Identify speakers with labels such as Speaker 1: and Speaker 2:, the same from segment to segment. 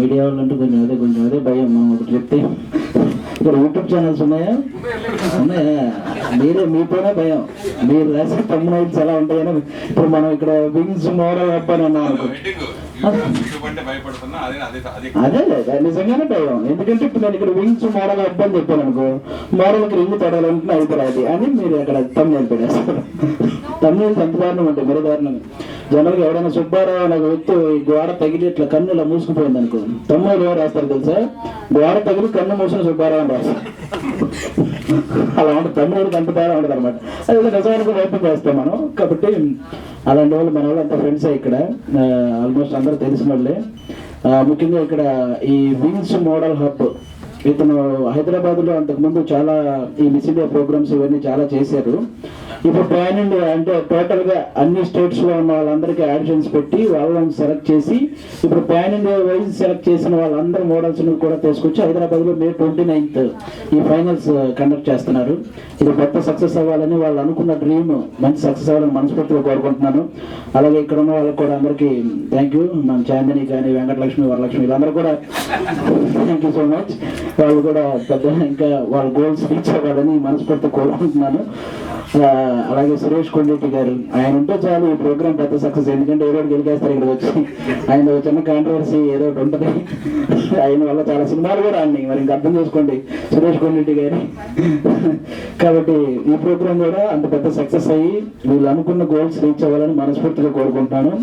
Speaker 1: Media వాళ్ళు అంటే కొంచెం అదే భయం. మనం ఒకటి చెప్తే ఇక్కడ యూట్యూబ్ ఛానల్స్ ఉన్నాయా? మీతోనే భయం. మీరు రాసే తమ్మునైల్స్ ఎలా ఉంటాయని. ఇప్పుడు మనం ఇక్కడ వింగ్స్ మోడల్ అప్ అని అన్నాం అనుకో, అదే లేదా నిజంగానే భయం. ఎందుకంటే ఇప్పుడు నేను ఇక్కడ వింగ్స్ మోడల్ అప్ అని చెప్పాను అనుకో, మోడల్కి రింగ్ తొడాలంటే అయిపోరాది అని మీరు అక్కడ తమ్మునైల్ పెట్టేస్తారు. తమ్మునైల్స్ ఎంత దారుణం ఉంటాయి, మరీ దారుణం. జనరల్గా ఎవరైనా సుబ్బారావు అనే వ్యక్తి గోడ తగిలి ఇట్లా కన్ను ఇలా మూసుకుపోయింది అనుకో, తమ్ముళ్ళు ఎవరు రాస్తారు తెలుసా? గోడ తగిలి కన్ను మూసిన సుబ్బారావు అని రాస్తారు. అలా ఉంటుంది. తమ్ముడికి అంత తేడా ఉంటుంది అనమాట. అది నిజానికి ఓపెన్ చేస్తాం మనం. కాబట్టి అలాంటి వాళ్ళు మన వాళ్ళు అంత ఫ్రెండ్సే. ఇక్కడ ఆల్మోస్ట్ అందరూ తెలిసిన వాళ్ళే. ముఖ్యంగా ఇక్కడ ఈ వింగ్స్ మోడల్ హబ్, ఇతను హైదరాబాద్లో అంతకుముందు చాలా ఈ మిస్ ఇండియా ప్రోగ్రామ్స్ ఇవన్నీ చాలా చేశారు. ఇప్పుడు ప్యాన్ ఇండియా అంటే టోటల్గా అన్ని స్టేట్స్లో ఉన్న వాళ్ళందరికీ ఆడిషన్స్ పెట్టి వాళ్ళని సెలెక్ట్ చేసి ఇప్పుడు ప్యాన్ ఇండియా వైజ్ సెలెక్ట్ చేసిన వాళ్ళందరూ మోడల్స్ని కూడా తీసుకొచ్చి హైదరాబాద్లో May 29th ఈ ఫైనల్స్ కండక్ట్ చేస్తున్నారు. ఇది పెద్ద సక్సెస్ అవ్వాలని, వాళ్ళు అనుకున్న డ్రీమ్ మంచి సక్సెస్ అవ్వాలని మనస్ఫూర్తిగా కోరుకుంటున్నాను. అలాగే ఇక్కడ ఉన్న వాళ్ళకి కూడా అందరికీ థ్యాంక్ యూ. మన చాందిని కానీ, వెంకటలక్ష్మి, వరలక్ష్మి వీళ్ళందరూ కూడా థ్యాంక్ యూ సో మచ్. వాళ్ళు కూడా పెద్ద ఇంకా వాళ్ళ గోల్స్ రీచ్ అవ్వాలని మనస్ఫూర్తిగా కోరుకుంటున్నాను. అలాగే సురేష్ కొండెట్టి గారు, ఆయన ఉంటే చాలు ఈ ప్రోగ్రామ్ పెద్ద సక్సెస్. ఎందుకంటే ఏదో గెలికేస్తారు ఇక్కడ వచ్చి. ఆయన చిన్న కాంట్రవర్సీ ఏదో ఒకటి ఉంటుంది. ఆయన వల్ల చాలా సినిమాలు కూడా అన్నాయి. మరి ఇంకా అర్థం చేసుకోండి సురేష్ కొండెట్టి గారి. కాబట్టి ఈ ప్రోగ్రామ్ కూడా అంత పెద్ద సక్సెస్ అయ్యి వీళ్ళు అనుకున్న గోల్స్ రీచ్ అవ్వాలని మనస్ఫూర్తిగా కోరుకుంటున్నాను.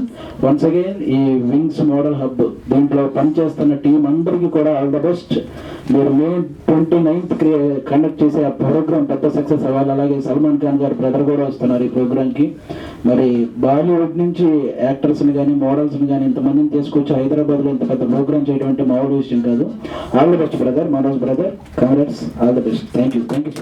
Speaker 1: వన్స్ అగైన్ ఈ వింగ్స్ మోడల్ హబ్ దీంట్లో పనిచేస్తున్న టీం అందరికీ కూడా ఆల్ ద బెస్ట్. మీరు May 29th కండక్ట్ చేసే ఆ ప్రోగ్రామ్ పెద్ద సక్సెస్ అవ్వాలి. అలాగే సల్మాన్ ఖాన్ గారు బ్రదర్ కూడా వస్తున్నారు ఈ ప్రోగ్రామ్కి. మరి బాలీవుడ్ నుంచి యాక్టర్స్ని కానీ, మోడల్స్ని కానీ ఇంతమందిని తీసుకొచ్చి హైదరాబాద్లో ఇంత పెద్ద ప్రోగ్రామ్ చేయడం అంటే మామూలు విషయం కాదు. All the best brother, Manoj brother, congrats, all the best. Thank you so much.